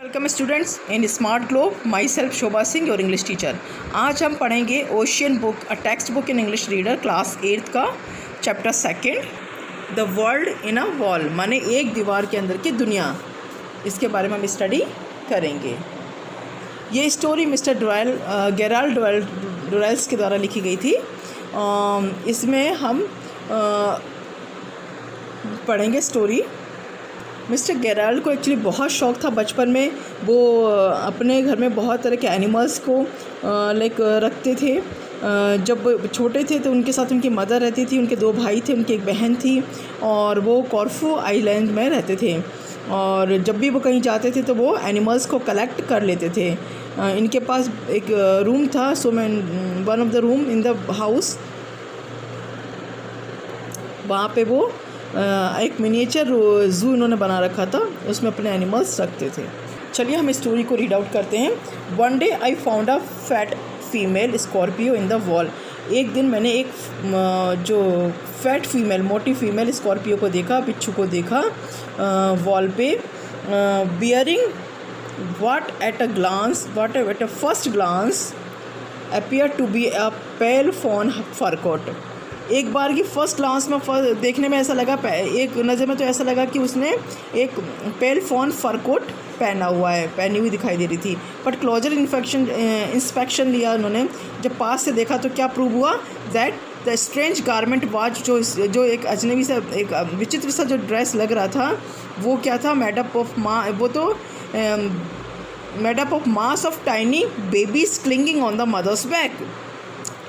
Welcome students in smart globe. My self Shobha Singh, your English teacher. आज हम पढ़ेंगे ocean book, a text book in English reader, class 8 का chapter 2, the world in a wall, माने एक दीवार के अंदर की दुनिया। इसके बारे में हम स्टडी करेंगे। ये स्टोरी मिस्टर गेराल्ड डुरेल्स के द्वारा लिखी गई थी। इसमें हम पढ़ेंगे स्टोरी। मिस्टर गेराल्ड को एक्चुअली बहुत शौक़ था बचपन में। वो अपने घर में बहुत तरह के एनिमल्स को रखते थे। जब छोटे थे तो उनके साथ उनकी मदर रहती थी, उनके 2 भाई थे, उनकी एक बहन थी, और वो कॉर्फू आइलैंड में रहते थे। और जब भी वो कहीं जाते थे तो वो एनिमल्स को कलेक्ट कर लेते थे। इनके पास एक रूम था, सो मैं one of the room in the house, वहाँ पे वो एक मिनिएचर ज़ू इन्होंने बना रखा था, उसमें अपने एनिमल्स रखते थे। चलिए हम स्टोरी को रीड आउट करते हैं। One day I found a fat female scorpio in the wall. एक दिन मैंने एक जो फैट फीमेल, मोटी फीमेल स्कॉर्पियो को देखा, बिच्छू को देखा वॉल पे, bearing what at a first glance appear to be a pale fawn fur coat. एक बार की फर्स्ट ग्लांस में देखने में ऐसा लगा, एक नज़र में तो ऐसा लगा कि उसने एक पेल फॉन फर कोट पहनी हुई दिखाई दे रही थी। बट क्लोजर इंस्पेक्शन लिया उन्होंने, जब पास से देखा तो क्या प्रूव हुआ, that the strange garment watch, जो एक अजनबी सा, एक विचित्र सा जो ड्रेस लग रहा था, वो क्या था, made up of mass of tiny babies clinging on the mother's back.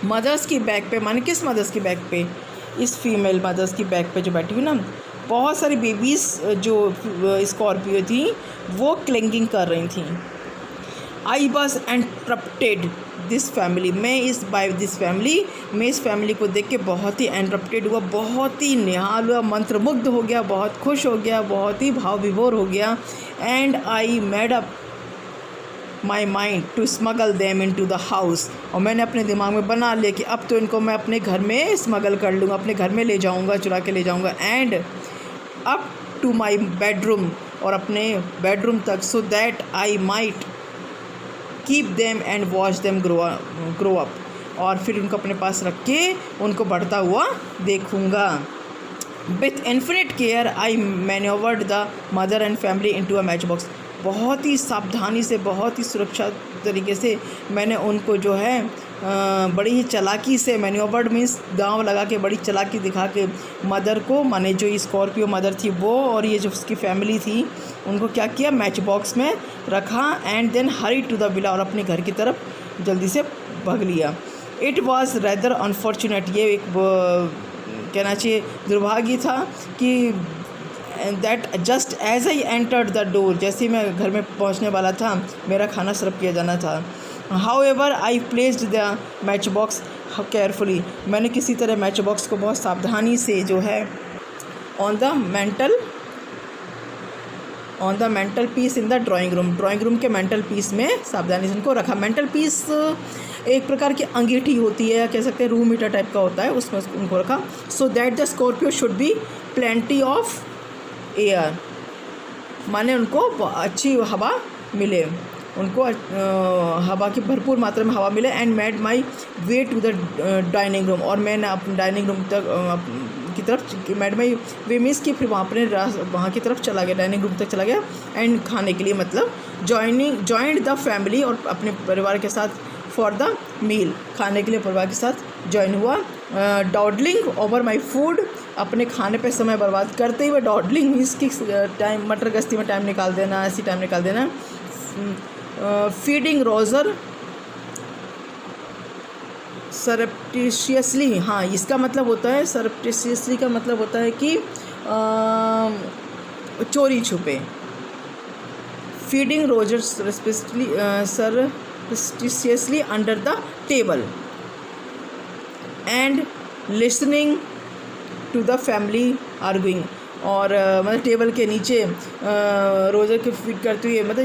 Mother's की बैक पे, माने किस मदर्स की बैक पे, इस फीमेल मदर्स की बैक पे जो बैठी हुई ना, बहुत सारी बेबीज़ जो स्कॉर्पियो थी वो क्लिंगिंग कर रही थी। आई वॉज एंटरप्टेड दिस फैमिली, मैं इस फैमिली को देख के बहुत ही एंटरप्टेड हुआ, बहुत ही निहाल हुआ, मंत्रमुग्ध हो गया, बहुत खुश हो गया, बहुत ही भाव विभोर हो गया। And I made up my mind to smuggle them in to the house, और मैंने अपने दिमाग में बना लिया कि अब तो इनको मैं अपने घर में स्मगल कर लूँगा, अपने घर में ले जाऊँगा, चुरा के ले जाऊँगा। And up to my bedroom, और अपने बेडरूम तक, so that I might keep them and watch them grow up, और फिर उनको अपने पास रख के उनको बढ़ता हुआ देखूँगा। With infinite care I manoeuvred the mother and family in to a matchbox. बहुत ही सावधानी से, बहुत ही सुरक्षा तरीके से मैंने उनको जो है बड़ी ही चालाकी से, मैन्योवर्ड मीन्स दांव लगा के, बड़ी चालाकी दिखा के मदर को, माने जो स्कॉर्पियो मदर थी वो, और ये जो उसकी फैमिली थी, उनको क्या किया, मैच बॉक्स में रखा। And then hurry to the villa, और अपने घर की तरफ जल्दी से भाग लिया। इट वॉज रेदर अनफॉर्चुनेट, ये एक कहना चाहिए दुर्भाग्य था कि that just as I entered the door, जैसे ही मैं घर में पहुंचने वाला था, मेरा खाना सर्व किया जाना था। How ever I placed the match box carefully, मैंने किसी तरह मैच बॉक्स को बहुत सावधानी से जो है on the mental peace in the drawing room के मेंटल पीस में सावधानी से उनको रखा। मेंटल पीस एक प्रकार की अंगीठी होती है, या कह सकते हैं रूम हीटर टाइप का होता है, उसमें उनको रखा। So that the Scorpio should be plenty of air, माने उनको अच्छी हवा मिले, उनको हवा की भरपूर मात्रा में हवा मिले। And made my way to the dining room, और मैंने अपने डाइनिंग रूम तक की तरफ, मेड माई वे मीन्स कि फिर वहाँ की तरफ चला गया, डाइनिंग रूम तक चला गया। एंड खाने के लिए, मतलब जॉइंड द फैमिली, और अपने परिवार के साथ फॉर द मील, खाने के लिए परिवार के साथ ज्वाइन हुआ। डॉडलिंग ओवर माई फूड, अपने खाने पे समय बर्बाद करते हुए, डॉडलिंग मीन्स कि टाइम, मटर गश्ती में टाइम निकाल देना, ऐसी टाइम निकाल देना। फीडिंग रोज़र सरप्टिशियसली, हाँ इसका मतलब होता है, सरप्टिशियसली का मतलब होता है कि चोरी छुपे। Feeding Roger surreptitiously under the table and listening to the family arguing, और मतलब टेबल के नीचे रोज़र की फीड करती हुई, मतलब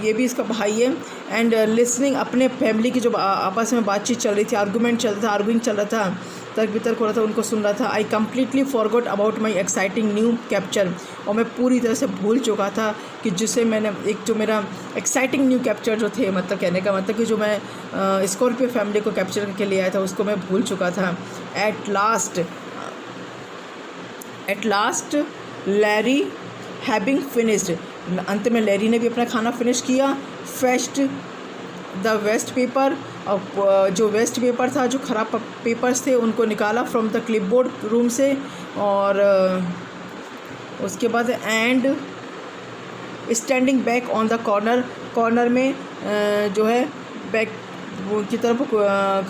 ये भी इसका भाई है। एंड लिसनिंग, अपने फैमिली की जो आपस में बातचीत चल रही थी, आर्गुइंग चल रहा था तर्क वितर्क हो रहा था, उनको सुन रहा था। I completely forgot about my exciting new capture, और मैं पूरी तरह से भूल चुका था कि जिसे मैंने एक जो मेरा एक्साइटिंग न्यू कैप्चर जो थे, मतलब कहने का मतलब कि जो मैं स्कॉर्पियो फैमिली को कैप्चर करके ले आया था, उसको मैं भूल चुका था। At last Larry having finished, अंत में लैरी ने भी अपना खाना फिनिश किया। फेस्ड द वेस्ट पेपर, और जो वेस्ट पेपर था, जो ख़राब पेपर्स थे, उनको निकाला फ्रॉम द क्लिपबोर्ड रूम से। और उसके बाद and standing back on the corner में जो है बैक की तरफ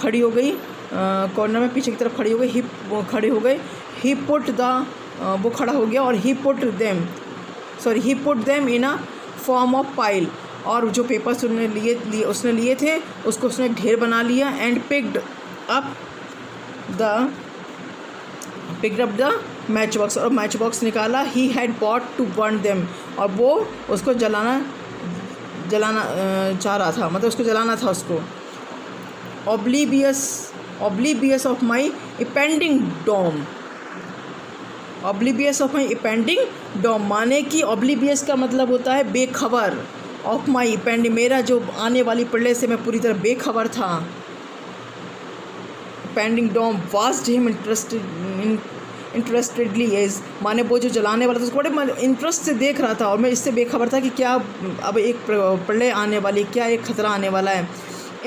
खड़ी हो गई, कॉर्नर में पीछे की तरफ खड़ी हो गई, ही पुट द वो खड़ा हो गया, और he put them in a form of pile, और जो पेपर्स उसने लिए थे उसको उसने ढेर बना लिया। And picked up the match box, और मैच बॉक्स निकाला। He had bought to burn them, और वो उसको जलाना चाह रहा था, मतलब उसको जलाना था उसको। oblivious of my impending doom, माने कि oblivious का मतलब होता है बेखबर, ऑफ माई impending, मेरा जो आने वाली प्रलय से मैं पूरी तरह बेखबर था। impending doom watched him interestedly as, माने वो जो जलाने वाला था उसको बड़े इंटरेस्ट से देख रहा था, और मैं इससे बेखबर था कि क्या अब एक प्रलय आने वाली, क्या एक खतरा आने वाला है।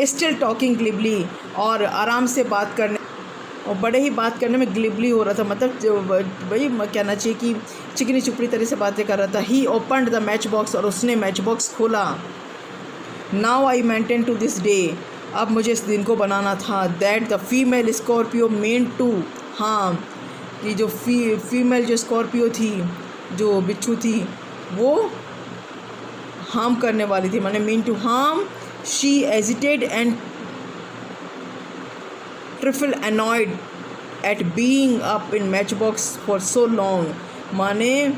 स्टिल टॉकिंग ग्लिबली, और आराम से बात करने, और बड़े ही बात करने में ग्लिबली हो रहा था, मतलब वही कहना चाहिए कि चिकनी चुपड़ी तरह से बातें कर रहा था। He opened the match box, और उसने मैच बॉक्स खोला। Now I maintain to this day, अब मुझे इस दिन को बनाना था। That the female scorpio meant to harm, कि जो फीमेल जो स्कॉर्पियो थी, जो बिच्छू थी, वो हार्म करने वाली थी, माने mean to harm. She agitated and trifle annoyed at being up in match box for so long, माने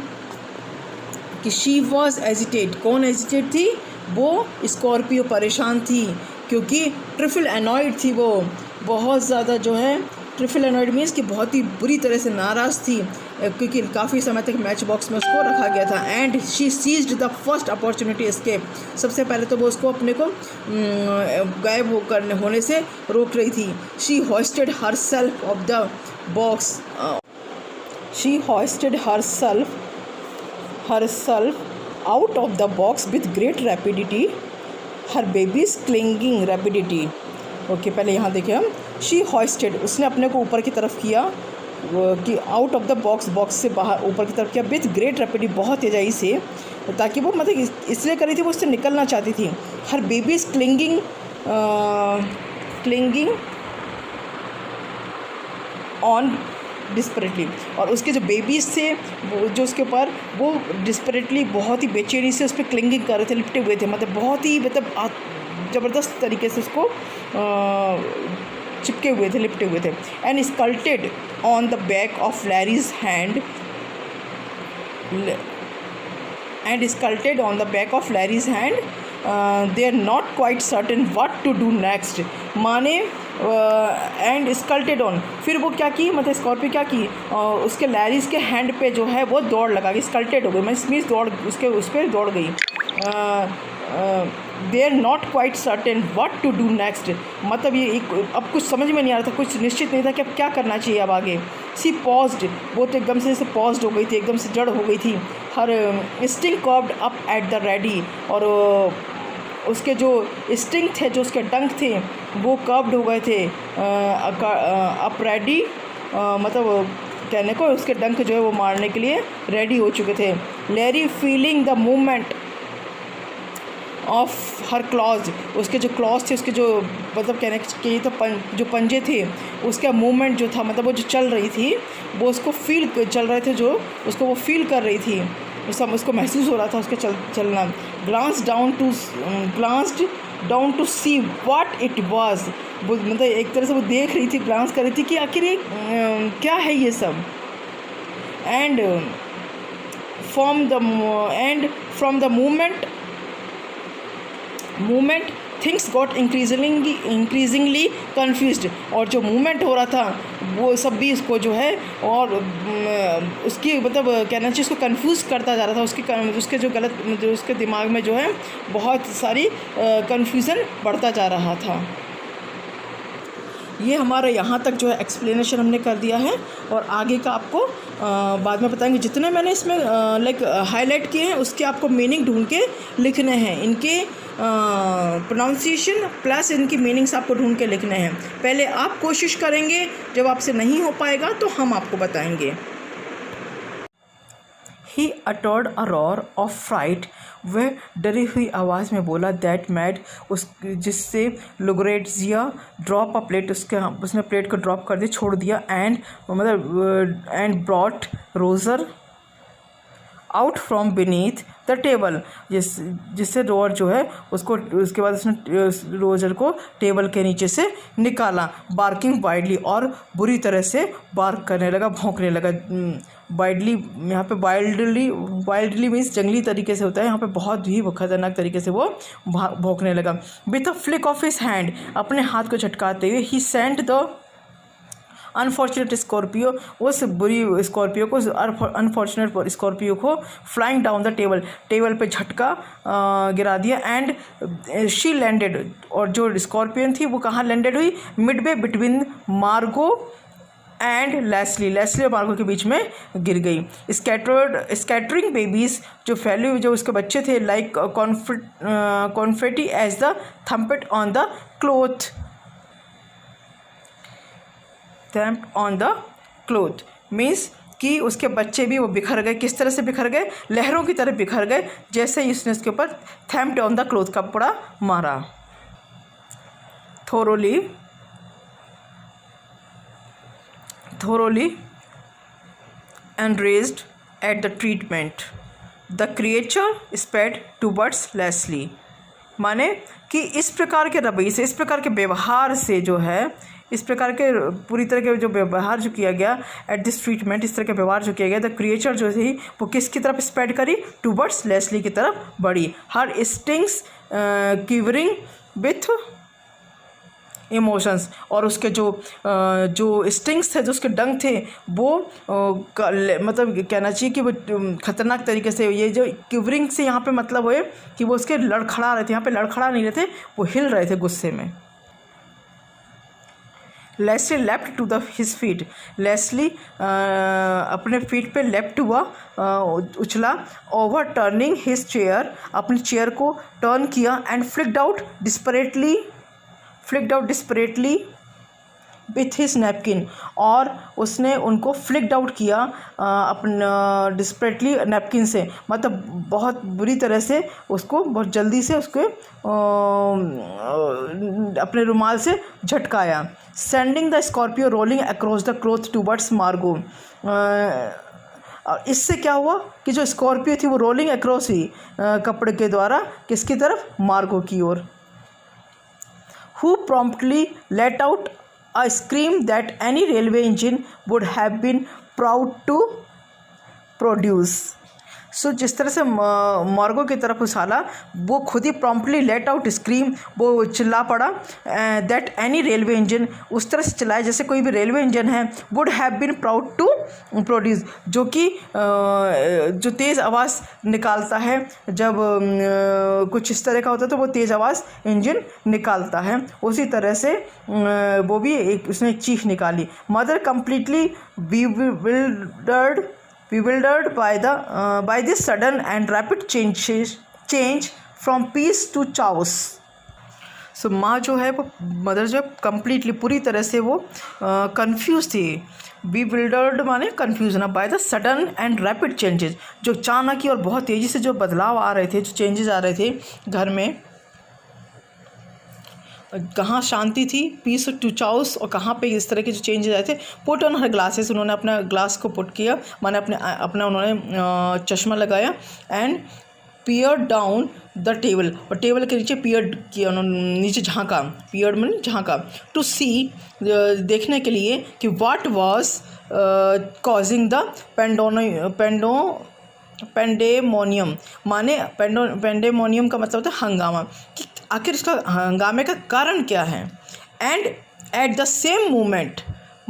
कि शी वॉज एजिटेड, कौन एजिटेड थी? वो स्कॉर्पियो परेशान थी, क्योंकि ट्रिफल अनॉयड थी, वो बहुत ज़्यादा जो है, ट्रिफल अनॉयड मीन्स कि बहुत ही बुरी तरह से नाराज़ थी, क्योंकि काफ़ी समय तक मैच बॉक्स में उसको रखा गया था। And she seized the first opportunity escape, सबसे पहले तो वो उसको अपने को गायब होने से रोक रही थी। She hosted her self of the box, she hosted her self out of the box with great rapidity, her babies clinging rapidity. Okay, पहले यहाँ देखें हम, शी होस्टेड, उसने अपने को ऊपर की तरफ किया, कि आउट ऑफ द बॉक्स से बाहर ऊपर की तरफ किया, विथ ग्रेट रैपिडिटी, बहुत तेज़ाई से, ताकि वो मतलब इसलिए करी थी, वो उससे निकलना चाहती थी। हर बेबीज क्लिंगिंग ऑन डिस्परेटली, और उसके जो बेबीज़ थे वो जो उसके ऊपर वो डिस्परेटली बहुत ही बेचैनी से उस पर क्लिंगिंग कर रहे थे, लिपटे हुए थे, मतलब बहुत ही मतलब ज़बरदस्त तरीके से उसको चिपके हुए थे, लिपटे हुए थे। And scuttled on the back of Larry's hand, they are not quite certain what to do next, माने एंड स्कल्टेड ऑन, फिर वो क्या की, मतलब स्कॉर्पियो क्या की, उसके लैरीज के हैंड पे जो है वो दौड़ लगा गई, स्कल्टेड हो गई, मीन्स दौड़ उस पर दौड़ गई। They are not quite certain what to do next, मतलब ये अब कुछ समझ में नहीं आ रहा था, कुछ निश्चित नहीं था कि अब क्या करना चाहिए अब आगे। सी पॉज्ड, वो तो एकदम से जैसे पॉज्ड हो गई थी, एकदम से जड़ हो गई थी। Her sting curved up at the ready, और उसके जो स्टिंग थे, जो उसके डंक थे, वो कर्व्ड हो गए थे अप रेडी, मतलब कहने को उसके डंक जो है वो मारने के लिए रेडी हो चुके थे। Larry feeling the movement of her clause, उसके जो क्लॉज थे, उसके जो मतलब कहने के तो जो पंजे थे, उसका मूवमेंट जो था, मतलब वो जो चल रही थी, वो उसको चल रहे थे, जो उसको वो फील कर रही थी, उसको महसूस हो रहा था उसका चलना। Glanced down to see what it was, वो मतलब एक तरह से वो देख रही थी, ग्लांस कर रही थी कि आखिर ये क्या है ये सब। And from the movement movement things got increasingly confused, और जो मूवमेंट हो रहा था वो सब भी उसको जो है और उसकी मतलब कहना चाहिए उसको कंफ्यूज करता जा रहा था, उसके जो गलत जो उसके दिमाग में जो है बहुत सारी कन्फ्यूज़न बढ़ता जा रहा था। ये हमारा यहाँ तक जो है एक्सप्लेनेशन हमने कर दिया है, और आगे का आपको बाद में बताएंगे। जितने मैंने इसमें लाइक हाईलाइट किए हैं उसके आपको मीनिंग ढूंढ के लिखने हैं, इनके प्रोनाउंसिएशन प्लस इनकी मीनिंग्स आपको ढूंढ के लिखने हैं। पहले आप कोशिश करेंगे, जब आपसे नहीं हो पाएगा तो हम आपको बताएंगे। He uttered a roar of fright, वह डरी हुई आवाज़ में बोला, दैट मैड, उस जिससे लुग्रेट्जिया ड्रॉप अ प्लेट, उसने प्लेट को ड्रॉप कर दिया, छोड़ दिया, एंड मतलब and brought रोज़र out from beneath the table, जिससे रोअर जो है उसको उसके बाद उसने रोजर को टेबल के नीचे से निकाला, बार्किंग वाइडली, और बुरी तरह से बार्क करने लगा, भौंकने लगा। वाइडली यहाँ पे वाइल्डली मीन्स जंगली तरीके से होता है, यहाँ पे बहुत ही खतरनाक तरीके से वो भौंकने लगा। With a flick of his hand, अपने हाथ को झटकाते हुए, ही सेंट द अनफॉर्चुनेट स्कॉर्पियो, उस बुरी स्कॉर्पियो को, अनफॉर्चुनेट स्कॉर्पियो को फ्लाइंग डाउन द टेबल पे झटका गिरा दिया, एंड शी लैंडेड, और जो स्कॉर्पियन थी वो कहाँ लैंडेड हुई, मिडवे बिटवीन मार्गो एंड लेस्ली और मार्गो के बीच में गिर गई। स्कैटरिंग बेबीज़, जो फैले हुए जो उसके बच्चे थे, like confetti as the thumped on the cloth, means कि उसके बच्चे भी वो बिखर गए। किस तरह से बिखर गए, लहरों की तरह बिखर गए, जैसे ही उसने उसके ऊपर थैम्प्ड ऑन द क्लोथ कपड़ा मारा। thoroughly enraged at the treatment, the creature sped towards Leslie, माने कि इस प्रकार के रवैये से, इस प्रकार के व्यवहार से जो है, इस प्रकार के पूरी तरह के जो व्यवहार जो किया गया एट दिस ट्रीटमेंट, इस तरह के व्यवहार जो किया गया, द क्रिएचर जो थी वो किसकी तरफ स्प्रेड करी, टूवर्ड्स लेस्ली की तरफ बढ़ी। हर स्टिंग्स क्विवरिंग विथ इमोशंस, और उसके जो स्टिंग्स थे, जो उसके डंक थे, वो मतलब कहना चाहिए कि वो खतरनाक तरीके से, ये जो क्विवरिंग से यहाँ पे मतलब है कि वो उसके लड़खड़ा रहे थे, यहाँ पे लड़खड़ा नहीं रहे थे, वो हिल रहे थे गुस्से में। Leslie left to the his feet, Leslie अपने फीट पे लेफ्ट हुआ, उछला, ओवर टर्निंग हिज चेयर, अपनी चेयर को टर्न किया, and flicked out desperately with his napkin, और उसने उनको फ्लिक्ड आउट किया अपना डिस्परेटली नैपकिन से, मतलब बहुत बुरी तरह से उसको, बहुत जल्दी से उसके अपने रुमाल से झटकाया। Sending the scorpion rolling across the cloth towards Margo, इससे क्या हुआ कि जो स्कॉर्पियो थी वो रोलिंग अक्रॉस ही कपड़े के द्वारा किसकी तरफ, मार्गो की ओर। Who promptly let out a scream that any railway engine would have been proud to produce. सो जिस तरह से मार्गो की तरफ उछाला, वो खुद ही प्रॉम्प्टली लेट आउट स्क्रीम, वो चिल्ला पड़ा, दैट एनी रेलवे इंजन, उस तरह से चिल्लाया जैसे कोई भी रेलवे इंजन है, would have been proud to produce, जो कि जो तेज़ आवाज़ निकालता है, जब कुछ इस तरह का होता है तो वो तेज़ आवाज़ इंजन निकालता है, उसी तरह से वो भी एक उसने चीख निकाली। Mother completely bewildered by this sudden and rapid change from peace to chaos. सो माँ जो है वो, मदर जो कम्प्लीटली पूरी तरह से वो कंफ्यूज थी। bewildered माने कंफ्यूज ना, by the sudden and rapid changes, जो अचानक ही और बहुत तेज़ी से जो बदलाव आ रहे थे, जो चेंजेस आ रहे थे घर में, कहाँ शांति थी, पीस टू चाउस, और कहाँ पे इस तरह के जो चेंजेस आए थे। पुट ऑन हर ग्लासेस, उन्होंने अपना ग्लास को पुट किया, माने अपना उन्होंने चश्मा लगाया, and peer down the table, और टेबल के नीचे पियर किया, उन्होंने नीचे झांका, पियर मैंने झांका, टू सी, देखने के लिए कि what was causing the pandemonium माने पेंडेमोनियम का मतलब होता है हंगामा, कि आखिर इसका हंगामे का कारण क्या है। And at the same moment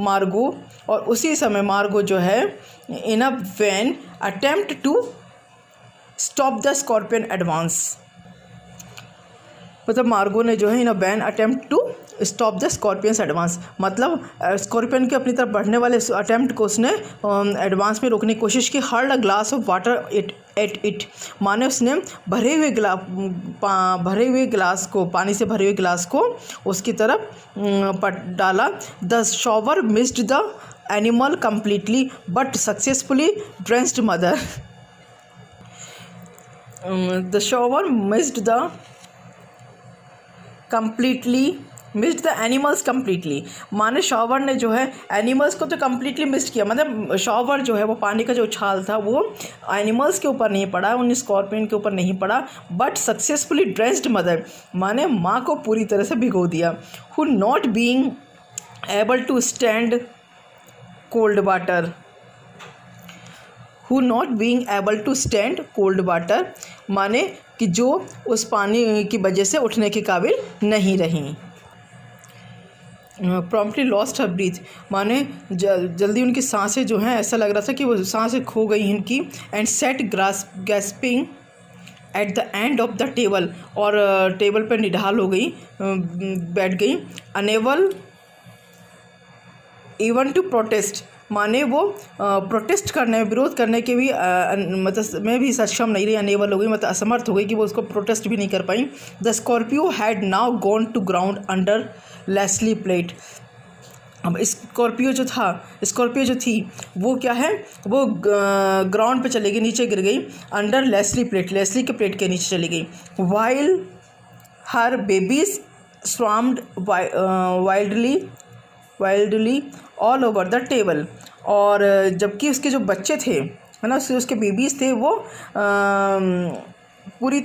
Margo, और उसी समय मार्गो जो है in a vain attempt to stop the scorpion advance, मतलब मार्गो ने जो है in a vain attempt to stop the scorpion's advance, मतलब स्कॉर्पियन के अपनी तरफ बढ़ने वाले अटेम्प्ट को उसने एडवांस में रोकने की कोशिश की। Heard a glass of water it माने उसने भरे हुए गिलास को, पानी से भरे हुए गिलास को उसकी तरफ डाला। The shower missed the animal completely but successfully drenched mother. The shower missed the animals completely, माने शॉवर ने जो है एनिमल्स को तो कम्प्लीटली मिस्ड किया, मतलब शॉवर जो है वो पानी का जो उछाल था वो एनिमल्स के ऊपर नहीं पड़ा, उन स्कॉर्पियन के ऊपर नहीं पड़ा, बट सक्सेसफुली ड्रेंच्ड मदर माने माँ को पूरी तरह से भिगो दिया। Who not being able to stand cold water, who not being able to stand cold water माने कि जो उस पानी की वजह से उठने के काबिल नहीं रहीं। प्रॉम्प्टली लॉस्ट हर ब्रीथ माने जल्दी उनकी सांसें जो हैं, ऐसा लग रहा था कि वो सांसें खो गई इनकी। And set gasping at the end of the table, और टेबल पर निढाल हो गई, बैठ गई। अनेबल इवन टू प्रोटेस्ट माने वो प्रोटेस्ट करने, विरोध करने के भी मतलब में भी सक्षम नहीं रही, अनेबल हो गई, मतलब असमर्थ हो गई कि वो उसको प्रोटेस्ट भी नहीं कर पाई। The scorpion had now gone to ground under Leslie plate, अब स्कॉर्पियो जो थी वो क्या है, वो ग्राउंड पे चली गई, नीचे गिर गई। अंडर लेस्ली के प्लेट के नीचे चली गई। While her babies swarmed wildly all over the table, और जबकि उसके जो बच्चे थे, है ना, उसके बेबीज़ थे, वो पूरी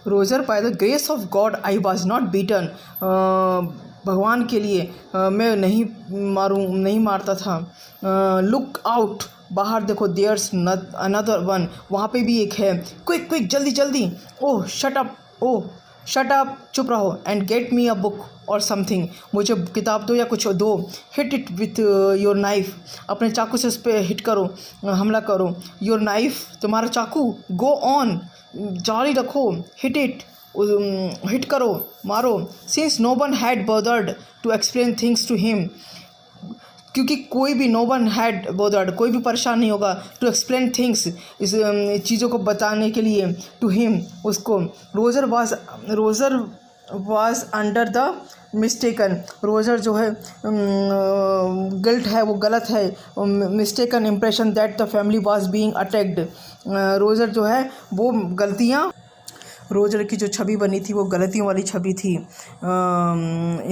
रोज़र by the grace of God I was not beaten, भगवान के लिए मैं नहीं मारता था। लुक आउट, बाहर देखो, देयर्स अनदर वन, वहाँ पे भी एक है। क्विक जल्दी, ओह शट अप, चुप रहो। And get me a book और समथिंग, मुझे किताब दो या कुछ दो। Hit it with your knife, अपने चाकू से उस पर हिट करो, हमला करो। योर नाइफ, तुम्हारा चाकू। गो ऑन, जारी रखो। हिट करो, मारो। Since no one had bothered to explain things to him, क्योंकि कोई भी परेशान नहीं होगा टू एक्सप्लेन थिंग्स, इस चीज़ों को बताने के लिए, टू हिम, उसको। रोज़र वाज अंडर द मिस्टेकन, रोज़र जो है गिल्ट है, वो गलत है, mistaken impression that the family was being attacked. रोज़र जो है वो गलतियाँ, रोज़र की जो छवि बनी थी वो गलतियों वाली छवि थी।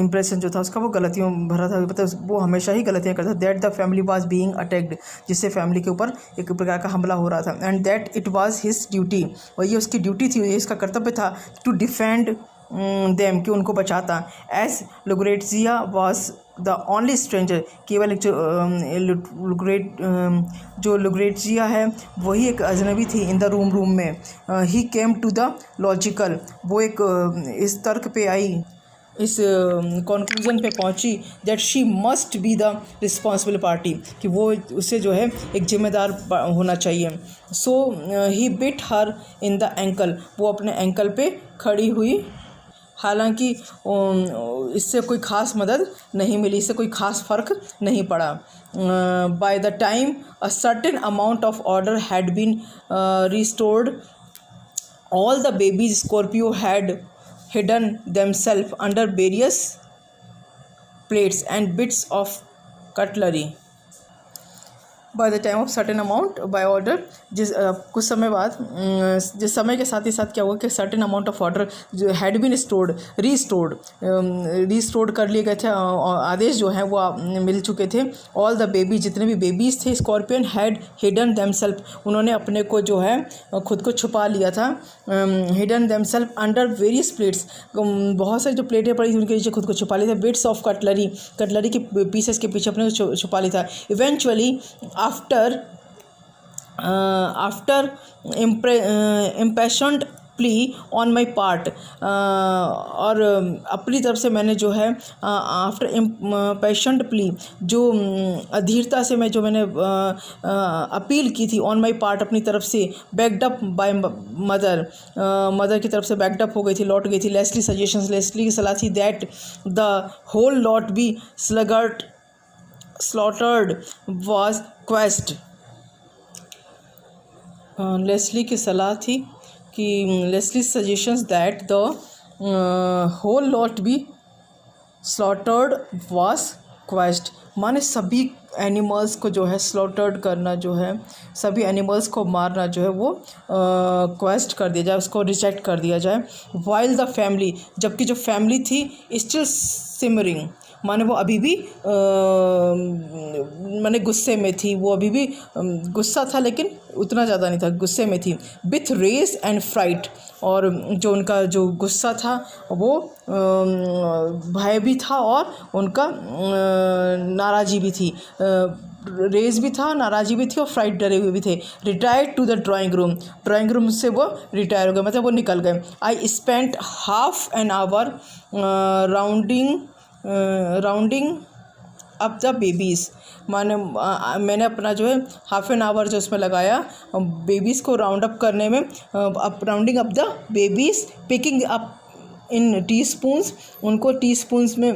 इम्प्रेशन जो था उसका वो गलतियों भरा था, मतलब वो हमेशा ही गलतियाँ करता था। That the family was being attacked, जिससे फैमिली के ऊपर एक प्रकार का हमला हो रहा था। And that it was his duty, और ये उसकी ड्यूटी थी, ये इसका कर्तव्य था, टू डिफेंड देम, कि उनको बचाता। As Lugaretzia was the only stranger, केवल एक जो लुग्रेट्जिया है वही एक अजनबी थी इन द रूम में। ही केम टू द लॉजिकल, वो एक इस तर्क पे आई, इस कंक्लूजन पे पहुंची that she must be the responsible party, कि वो उसे जो है एक जिम्मेदार होना चाहिए। So he bit her in the ankle, वो अपने एंकल पे खड़ी हुई। हालांकि इससे कोई ख़ास मदद नहीं मिली, इससे कोई ख़ास फ़र्क नहीं पड़ा। By the time a certain amount of order had been restored All the babies Scorpio had hidden themselves under various plates and bits of cutlery. By the time of certain amount by order, कुछ समय बाद जिस समय के साथ ही साथ क्या हुआ कि certain amount of order जो had been restored कर लिए गए थे, आदेश जो हैं वो मिल चुके थे. All the babies, जितने भी बेबीज़ थे स्कॉर्पियन had hidden themselves, उन्होंने अपने को जो है खुद को छुपा लिया था. hidden themselves under various plates, बहुत सारी जो प्लेटें पड़ी थी उनके नीचे खुद को छुपा लिया था. bits of cutlery के पीसेस के पीछे अपने को छुपा लिया था. eventually after impassioned plea on my part, और अपनी तरफ से मैंने जो है आफ्टर impassioned plea, जो अधीरता से मैं जो मैंने अपील की थी on my part अपनी तरफ से, backed up by मदर की तरफ से backed up हो गई थी, लौट गई थी. लेस्ली सजेशंस, लेस्ली की सलाह थी that the whole lot be slaughtered was quest. Leslie की सलाह थी कि Leslie suggestions that the whole lot be slaughtered was quest, माने सभी एनिमल्स को जो है स्लॉटर्ड करना, जो है सभी एनिमल्स को मारना जो है वो क्वेस्ट कर दिया जाए, उसको रिजेक्ट कर दिया जाए. वाइल द फैमिली, जबकि जो फैमिली थी स्टिल सिमरिंग, माने वो अभी भी माने गुस्से में थी, वो अभी भी गुस्सा था लेकिन उतना ज़्यादा नहीं था, गुस्से में थी. विथ रेस एंड फ्राइट, और जो उनका जो गुस्सा था वो भय भी था और उनका नाराज़गी भी थी. रेस भी था, नाराज़गी भी थी और फ्राइट, डरे हुए भी थे. Retired to the drawing room से वो रिटायर हो गए, मतलब वो निकल गए. I spent half an hour rounding up the babies, माने मैंने अपना जो है हाफ एन आवर जो उसमें लगाया बेबीज़ को राउंड अप करने में. Rounding up the babies, picking up in tea spoons, उनको टी स्पून से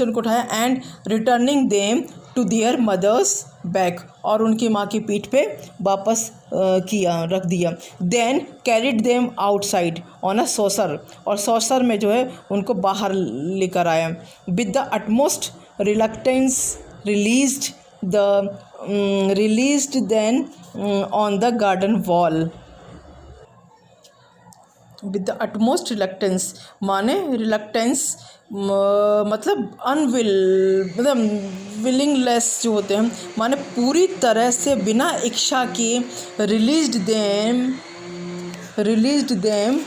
उठाया and returning them to their mothers back, और उनकी माँ की पीठ पे वापस रख दिया. Then carried them outside on a saucer, और सॉसर में जो है उनको बाहर लेकर आया. With the utmost reluctance released then on the garden wall. With the utmost reluctance, माने रिलक्टेंस मतलब मतलब विलिंगलेस जो होते हैं, माने पूरी तरह से बिना इच्छा के रिलीज्ड देम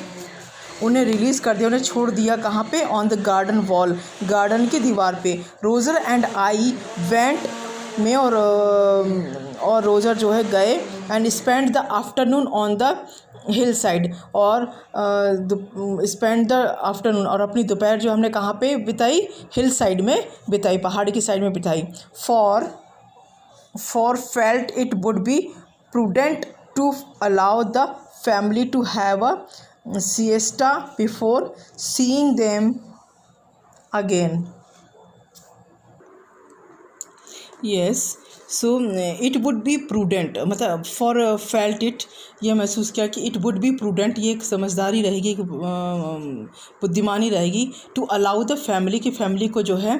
उन्हें रिलीज़ कर दिया, उन्हें छोड़ दिया. कहाँ पे? On the garden wall, garden की दीवार पे. रोजर एंड आई वेंट, मैं और रोजर जो है गए. And spend the afternoon on the hill side, और स्पेंड द आफ्टरनून, और अपनी दोपहर जो हमने कहाँ पे बिताई? हिल साइड में बिताई, पहाड़ी की साइड में बिताई. For felt it would be prudent to allow the family to have a siesta before seeing them again. Yes, so it would be prudent, मतलब फॉर फेल्ट इट, यह महसूस किया कि इट वुड बी प्रूडेंट, ये एक समझदारी रहेगी, एक बुद्धिमानी रहेगी. टू अलाउ द फैमिली, की फैमिली को जो है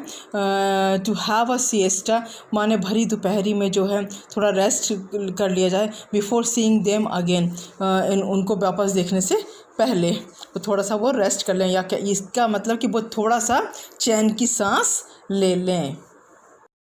टू हैव अ सिएस्टा, माने भरी दोपहरी में जो है थोड़ा रेस्ट कर लिया जाए. बिफोर सीइंग देम अगेन, उनको वापस देखने से पहले तो थोड़ा सा वो रेस्ट कर लें, या क्या इसका मतलब कि वो थोड़ा सा चैन की सांस ले लें.